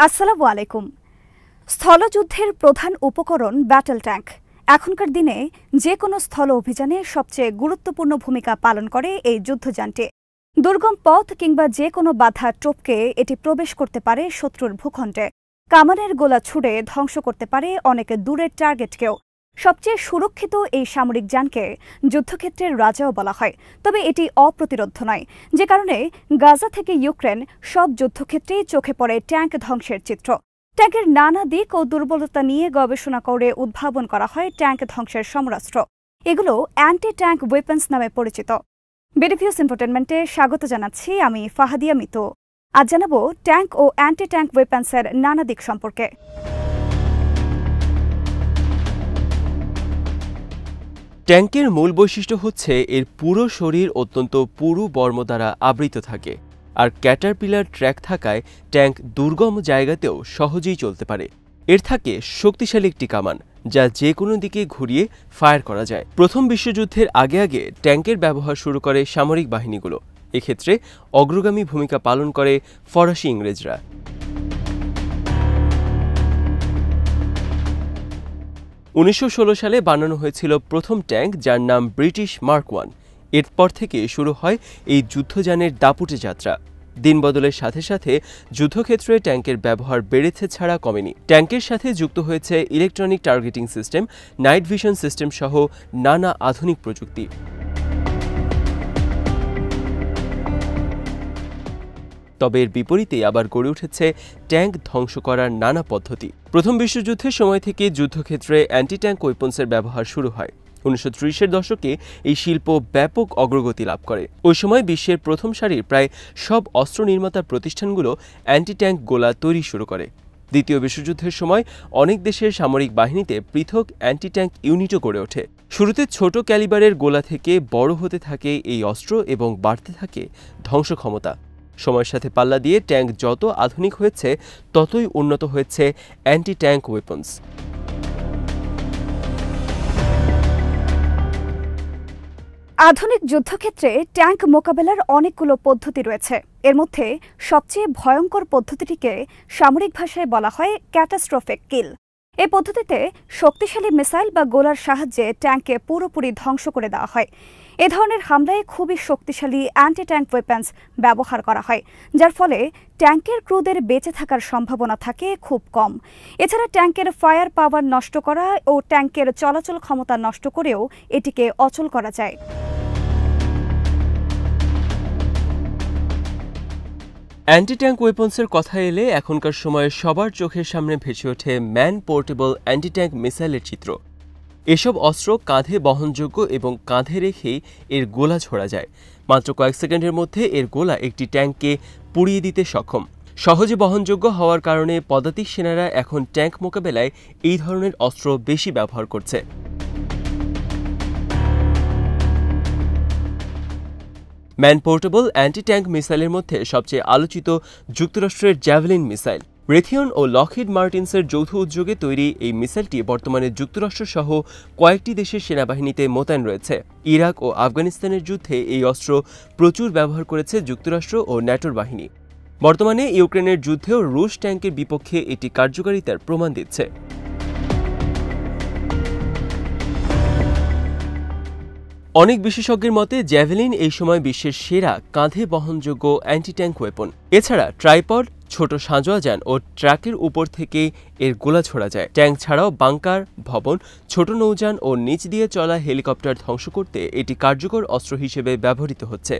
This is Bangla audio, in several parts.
আসসালামু আলাইকুম। স্থলযুদ্ধের প্রধান উপকরণ ব্যাটল ট্যাঙ্ক। এখনকার দিনে যে কোনো স্থল অভিযানে সবচেয়ে গুরুত্বপূর্ণ ভূমিকা পালন করে এই যুদ্ধযানটি। দুর্গম পথ কিংবা যে কোনো বাধা টপকে এটি প্রবেশ করতে পারে শত্রুর ভূখণ্ডে। কামানের গোলা ছুড়ে ধ্বংস করতে পারে অনেক দূরের টার্গেটকেও। সবচেয়ে সুরক্ষিত এই সামরিক যানকে যুদ্ধক্ষেত্রের রাজাও বলা হয়, তবে এটি অপ্রতিরোধ্য নয়, যে কারণে গাজা থেকে ইউক্রেন সব যুদ্ধক্ষেত্রেই চোখে পড়ে ট্যাঙ্ক ধ্বংসের চিত্র। ট্যাঙ্কের নানা দিক ও দুর্বলতা নিয়ে গবেষণা করে উদ্ভাবন করা হয় ট্যাঙ্ক ধ্বংসের সমরাস্ত্র। এগুলো অ্যান্টি ট্যাঙ্ক ওয়েপন্স নামে পরিচিত। বিডিভিউস ইনফোটেনমেন্টে স্বাগত জানাচ্ছি, আমি ফাহাদিয়া মিতু। আজ জানাবো ট্যাঙ্ক ও অ্যান্টি ট্যাঙ্ক ওয়েপন্সের নানা দিক সম্পর্কে। ট্যাঙ্কের মূল বৈশিষ্ট্য হচ্ছে এর পুরো শরীর অত্যন্ত পুরু বর্ম দ্বারা আবৃত থাকে, আর ক্যাটারপিলার ট্র্যাক থাকায় ট্যাঙ্ক দুর্গম জায়গাতেও সহজেই চলতে পারে। এর থাকে শক্তিশালী একটি কামান, যা যে কোনো দিকে ঘুরিয়ে ফায়ার করা যায়। প্রথম বিশ্বযুদ্ধের আগে আগে ট্যাঙ্কের ব্যবহার শুরু করে সামরিক বাহিনীগুলো। এক্ষেত্রে অগ্রগামী ভূমিকা পালন করে ফরাসি ইংরেজরা। 1916 সালে বানানো হয়েছিল প্রথম ট্যাঙ্ক, যার নাম ব্রিটিশ মার্ক 1। এরপর থেকে শুরু হয় এই যুদ্ধযানের দাপুটে যাত্রা। দিন বদলের সাথে সাথে যুদ্ধক্ষেত্রে ট্যাঙ্কের ব্যবহার বেড়েছে ছাড়া কমেনি। ট্যাঙ্কের সাথে যুক্ত হয়েছে electronic targeting system, night vision system সহ নানা আধুনিক প্রযুক্তি। তবে এর বিপরীতে আবার গড়ে উঠেছে ট্যাঙ্ক ধ্বংস করার নানা পদ্ধতি। প্রথম বিশ্বযুদ্ধের সময় থেকে যুদ্ধক্ষেত্রে অ্যান্টি ট্যাঙ্ক ওয়েপন্সের ব্যবহার শুরু হয়। 1930-এর দশকে এই শিল্প ব্যাপক অগ্রগতি লাভ করে। ওই সময় বিশ্বের প্রথম সারির প্রায় সব অস্ত্র নির্মাতা প্রতিষ্ঠানগুলো অ্যান্টি ট্যাঙ্ক গোলা তৈরি শুরু করে। দ্বিতীয় বিশ্বযুদ্ধের সময় অনেক দেশের সামরিক বাহিনীতে পৃথক অ্যান্টি ট্যাঙ্ক ইউনিটও গড়ে ওঠে। শুরুতে ছোট ক্যালিবারের গোলা থেকে বড় হতে থাকে এই অস্ত্র এবং বাড়তে থাকে ধ্বংস ক্ষমতা। সময়ের সাথে পাল্লা দিয়ে ট্যাঙ্ক যত আধুনিক হয়েছে, ততই উন্নত হয়েছে অ্যান্টি ট্যাঙ্ক ওয়েপন্স। আধুনিক যুদ্ধক্ষেত্রে ট্যাঙ্ক মোকাবেলার অনেকগুলো পদ্ধতি রয়েছে। এর মধ্যে সবচেয়ে ভয়ঙ্কর পদ্ধতিটিকে সামরিক ভাষায় বলা হয় ক্যাটাস্ট্রফিক কিল। এই পদ্ধতিতে শক্তিশালী মিসাইল বা গোলার সাহায্যে ট্যাঙ্ককে পুরোপুরি ধ্বংস করে দেওয়া হয়। এ ধরনের হামলায় খুবই শক্তিশালী অ্যান্টি ট্যাঙ্ক ওয়েপন্স ব্যবহার করা হয়, যার ফলে ট্যাঙ্কের ক্রুদের বেঁচে থাকার সম্ভাবনা থাকে খুব কম। এছাড়া ট্যাঙ্কের ফায়ার পাওয়ার নষ্ট করা ও ট্যাঙ্কের চলাচল ক্ষমতা নষ্ট করেও এটিকে অচল করা যায়। অ্যান্টি ট্যাঙ্ক ওয়েপন্সের কথা এলে এখনকার সময়ে সবার চোখের সামনে ভেসে ওঠে ম্যান পোর্টেবল অ্যান্টি ট্যাঙ্ক মিসাইলের চিত্র। এসব অস্ত্র কাঁধে বহনযোগ্য এবং কাঁধে রেখেই এর গোলা ছোড়া যায়। মাত্র কয়েক সেকেন্ডের মধ্যে এর গোলা একটি ট্যাঙ্ককে পুড়িয়ে দিতে সক্ষম। সহজে বহনযোগ্য হওয়ার কারণে পদাতিক সেনারা এখন ট্যাঙ্ক মোকাবেলায় এই ধরনের অস্ত্র বেশি ব্যবহার করছে। ম্যান পোর্টেবল অ্যান্টি ট্যাঙ্ক মিসাইলের মধ্যে সবচেয়ে আলোচিত যুক্তরাষ্ট্রের জ্যাভেলিন মিসাইল। রেথিয়ন ও লকহিড মার্টিন্সের যৌথ উদ্যোগে তৈরি এই মিসাইলটি বর্তমানে যুক্তরাষ্ট্র সহ কয়েকটি দেশের সেনাবাহিনীতে মোতায়েন রয়েছে। ইরাক ও আফগানিস্তানের যুদ্ধে এই অস্ত্র প্রচুর ব্যবহার করেছে যুক্তরাষ্ট্র ও ন্যাটোর বাহিনী। বর্তমানে ইউক্রেনের যুদ্ধেও রুশ ট্যাঙ্কের বিপক্ষে এটি কার্যকারিতার প্রমাণ দিচ্ছে। অনেক বিশেষজ্ঞের মতে জ্যাভেলিন এই সময় বিশ্বের সেরা কাঁধে বহনযোগ্য অ্যান্টি ট্যাঙ্ক ওয়েপন। এছাড়া ট্রাইপড, ছোট সাঁজোয়া যান ও ট্রাকের উপর থেকে এর গোলা ছোড়া যায়। ট্যাঙ্ক ছাড়াও বাংকার, ভবন, ছোট নৌযান ও নিচ দিয়ে চলা হেলিকপ্টার ধ্বংস করতে এটি কার্যকর অস্ত্র হিসেবে ব্যবহৃত হচ্ছে।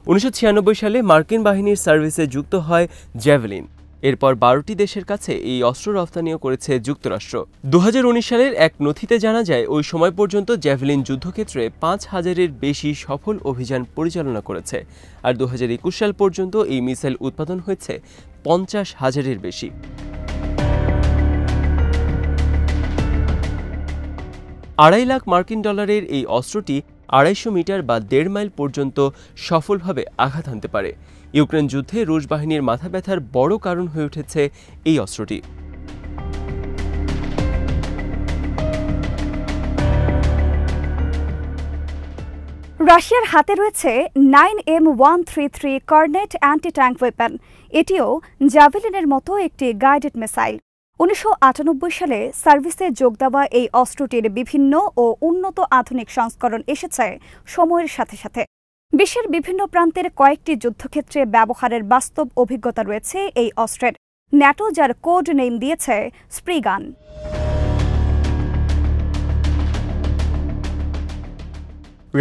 1996 সালে মার্কিন বাহিনীর সার্ভিসে যুক্ত হয় জ্যাভেলিন। এরপর 12টি দেশের কাছে এই অস্ত্র রপ্তানিও করেছে যুক্তরাষ্ট্র। 2019 সালের এক নথিতে জানা যায়, ওই সময় পর্যন্ত জ্যাভেলিন যুদ্ধক্ষেত্রে 5000-এর বেশি সফল অভিযান পরিচালনা করেছে, আর 2021 সাল পর্যন্ত এই মিসাইল উৎপাদন হয়েছে 50,000-এর বেশি। $2.5 লাখ মার্কিন ডলারের এই অস্ত্রটি 250 মিটার বা 1.5 মাইল পর্যন্ত সফলভাবে আঘাত হানতে পারে। ইউক্রেন যুদ্ধে রুশ বাহিনীর মাথা ব্যথার বড় কারণ হয়ে উঠেছে এই অস্ত্রটি। রাশিয়ার হাতে রয়েছে 9M133 cornet anti tank weapon. এটিও জ্যাভেলিনের মতো একটি গাইডেড মিসাইল। 1998 সালে সার্ভিসে যোগ দেওয়া এই অস্ত্রটির বিভিন্ন ও উন্নত আধুনিক সংস্করণ এসেছে সময়ের সাথে সাথে। বিশ্বের বিভিন্ন প্রান্তের কয়েকটি যুদ্ধক্ষেত্রে ব্যবহারের বাস্তব অভিজ্ঞতা রয়েছে এই অস্ত্রের। ন্যাটো যার কোড নেম দিয়েছে স্প্রিগান।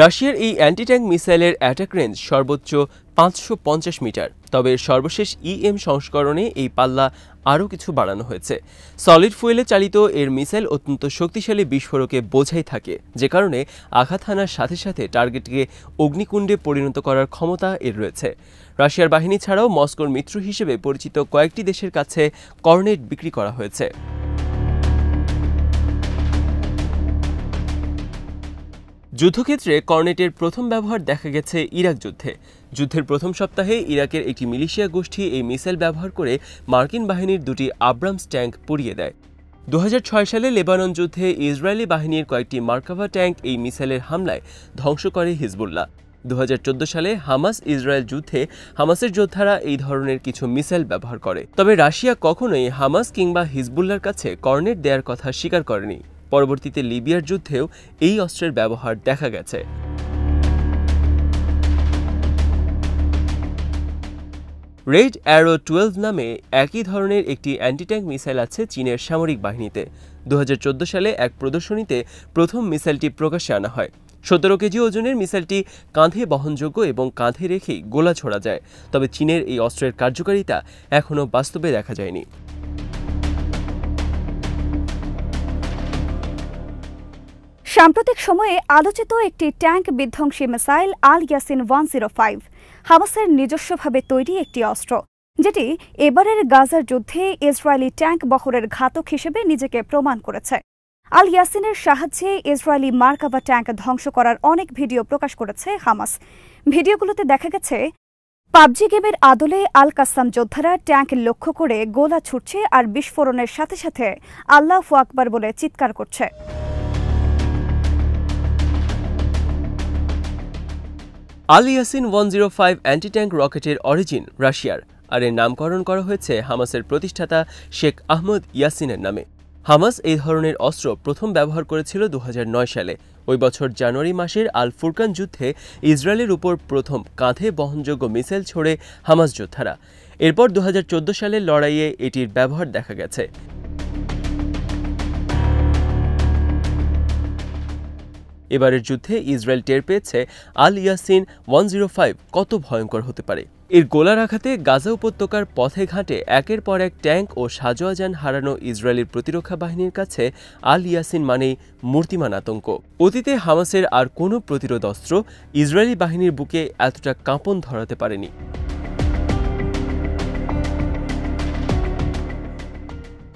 রাশিয়ার এই অ্যান্টি ট্যাঙ্ক মিসাইলের অ্যাটাক রেঞ্জ সর্বোচ্চ 550 মিটার। তবে সর্বশেষ EM সংস্করণে এই পাল্লা আরও কিছু বাড়ানো হয়েছে। সলিড ফুয়েলে চালিত এর মিসাইল অত্যন্ত শক্তিশালী বিস্ফোরকে বোঝাই থাকে, যে কারণে আঘাত হানার সাথে সাথে টার্গেটকে অগ্নিকুণ্ডে পরিণত করার ক্ষমতা এর রয়েছে। রাশিয়ার বাহিনী ছাড়াও মস্কোর মিত্র হিসেবে পরিচিত কয়েকটি দেশের কাছে কর্নেট বিক্রি করা হয়েছে। যুদ্ধক্ষেত্রে কর্নেটের প্রথম ব্যবহার দেখা গেছে ইরাক যুদ্ধে। যুদ্ধের প্রথম সপ্তাহে ইরাকের একটি মিলিশিয়া গোষ্ঠী এই মিসাইল ব্যবহার করে মার্কিন বাহিনীর দুটি আব্রামস ট্যাঙ্ক পুড়িয়ে দেয়। 2006 সালে লেবানন যুদ্ধে ইসরায়েলি বাহিনীর কয়েকটি মার্কাভা ট্যাঙ্ক এই মিসাইলের হামলায় ধ্বংস করে হিজবুল্লাহ। 2014 সালে হামাস ইসরায়েল যুদ্ধে হামাসের যোদ্ধারা এই ধরনের কিছু মিসাইল ব্যবহার করে। তবে রাশিয়া কখনোই হামাস কিংবা হিজবুল্লাহর কাছে কর্নেট দেওয়ার কথা স্বীকার করেনি। পরবর্তীতে লিবিয়ার যুদ্ধেও এই অস্ত্রের ব্যবহার দেখা গেছে। রেড অ্যারো 12 নামে একই ধরনের একটি অ্যান্টি ট্যাঙ্ক মিসাইল আছে চীনের সামরিক বাহিনীতে। 2014 সালে এক প্রদর্শনীতে প্রথম মিসাইলটি প্রকাশ্যে আনা হয়। 17 কেজি ওজনের মিসাইলটি কাঁধে বহনযোগ্য এবং কাঁধে রেখেই গোলা ছোড়া যায়। তবে চীনের এই অস্ত্রের কার্যকারিতা এখনও বাস্তবে দেখা যায়নি। সাম্প্রতিক সময়ে আলোচিত একটি ট্যাঙ্ক বিধ্বংসী মিসাইল আল ইয়াসিন 105 হামাসের নিজস্বভাবে তৈরি একটি অস্ত্র, যেটি এবারের গাজার যুদ্ধে ইসরায়েলি ট্যাঙ্ক বহরের ঘাতক হিসেবে নিজেকে প্রমাণ করেছে। আল ইয়াসিনের সাহায্যে ইসরায়েলি মার্কাভা ট্যাঙ্ক ধ্বংস করার অনেক ভিডিও প্রকাশ করেছে হামাস। ভিডিওগুলোতে দেখা গেছে পাবজি গেমের আদলে আল কাসাম যোদ্ধারা ট্যাঙ্ক লক্ষ্য করে গোলা ছুটছে আর বিস্ফোরণের সাথে সাথে আল্লাহু আকবার বলে চিৎকার করছে। আল ইয়াসিন 105 অ্যান্টি ট্যাঙ্ক রকেটের অরিজিন রাশিয়ার, আর এর নামকরণ করা হয়েছে হামাসের প্রতিষ্ঠাতা শেখ আহমদ ইয়াসিনের নামে। হামাস এই ধরনের অস্ত্র প্রথম ব্যবহার করেছিল 2009 সালে। ওই বছর জানুয়ারি মাসের আল ফুরকান যুদ্ধে ইসরায়েলের উপর প্রথম কাঁধে বহনযোগ্য মিসাইল ছোড়ে হামাস যোদ্ধারা। এরপর 2014 সালের লড়াইয়ে এটির ব্যবহার দেখা গেছে। এবারের যুদ্ধে ইসরায়েল টের পেয়েছে আল ইয়াসিন 105 কত ভয়ঙ্কর হতে পারে। এর গোলার আঘাতে গাজা উপত্যকার পথে ঘাটে একের পর এক ট্যাঙ্ক ও সাজোয়া যান হারানো ইসরায়েলের প্রতিরক্ষা বাহিনীর কাছে আল ইয়াসিন মানেই মূর্তিমান আতঙ্ক। অতীতে হামাসের আর কোনো প্রতিরোধ অস্ত্র ইসরায়েলি বাহিনীর বুকে এতটা কাঁপন ধরাতে পারেনি।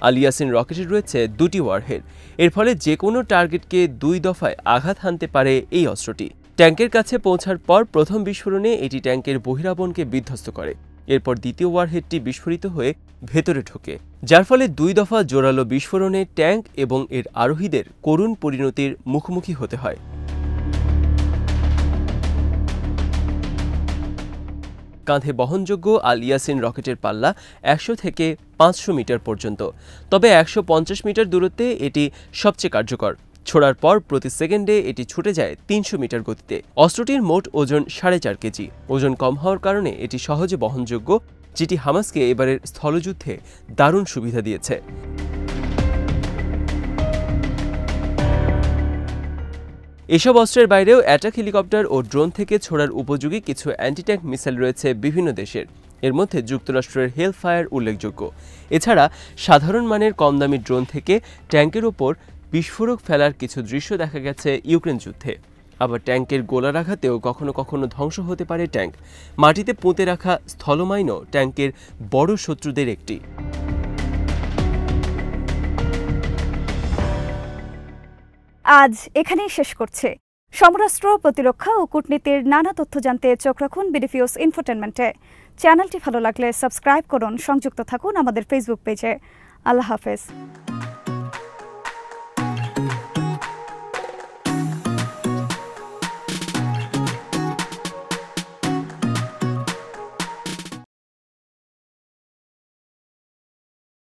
আল ইয়াসিন রকেটের রয়েছে দুটি ওয়ারহেড। এর ফলে যে কোনো টার্গেটকে 2 দফায় আঘাত হানতে পারে এই অস্ত্রটি। ট্যাঙ্কের কাছে পৌঁছার পর প্রথম বিস্ফোরণে এটি ট্যাঙ্কের বহিরাবনকে বিধ্বস্ত করে। এরপর দ্বিতীয় ওয়ারহেডটি বিস্ফোরিত হয়ে ভেতরে ঢোকে, যার ফলে 2 দফা জোরালো বিস্ফোরণে ট্যাঙ্ক এবং এর আরোহীদের করুণ পরিণতির মুখোমুখি হতে হয়। কাঁধে বহনযোগ্য আল ইয়াসিন রকেটের পাল্লা 100 থেকে 500 মিটার পর্যন্ত। তবে 150 মিটার দূরত্বে এটি সবচেয়ে কার্যকর। ছোড়ার পর প্রতি সেকেন্ডে এটি ছুটে যায় 300 মিটার গতিতে। অস্ত্রটির মোট ওজন 4.5 কেজি। ওজন কম হওয়ার কারণে এটি সহজে বহনযোগ্য, যেটি হামাসকে এবারের স্থলযুদ্ধে দারুণ সুবিধা দিয়েছে। এসব অস্ত্রের বাইরেও অ্যাটাক হেলিকপ্টার ও ড্রোন থেকে ছোড়ার উপযোগী কিছু অ্যান্টি ট্যাঙ্ক মিসাইল রয়েছে বিভিন্ন দেশের। এর মধ্যে যুক্তরাষ্ট্রের হেলফায়ার উল্লেখযোগ্য। এছাড়া সাধারণ মানের কম দামি ড্রোন থেকে ট্যাঙ্কের ওপর বিস্ফোরক ফেলার কিছু দৃশ্য দেখা গেছে ইউক্রেন যুদ্ধে। আবার ট্যাঙ্কের গোলার আঘাতেও কখনো কখনো ধ্বংস হতে পারে ট্যাঙ্ক। মাটিতে পুঁতে রাখা স্থলমাইনও ট্যাঙ্কের বড় শত্রুদের একটি। আজ এখানেই শেষ করছে। সমরাস্ত্র, প্রতিরক্ষা ও কূটনীতির নানা তথ্য জানতে চোখ রাখুন বিডিফিউজ ইনফোটেনমেন্টে। চ্যানেলটি ভালো লাগলে সাবস্ক্রাইব করুন, সংযুক্ত থাকুন আমাদের ফেসবুক পেজে। আল্লাহ হাফেজ।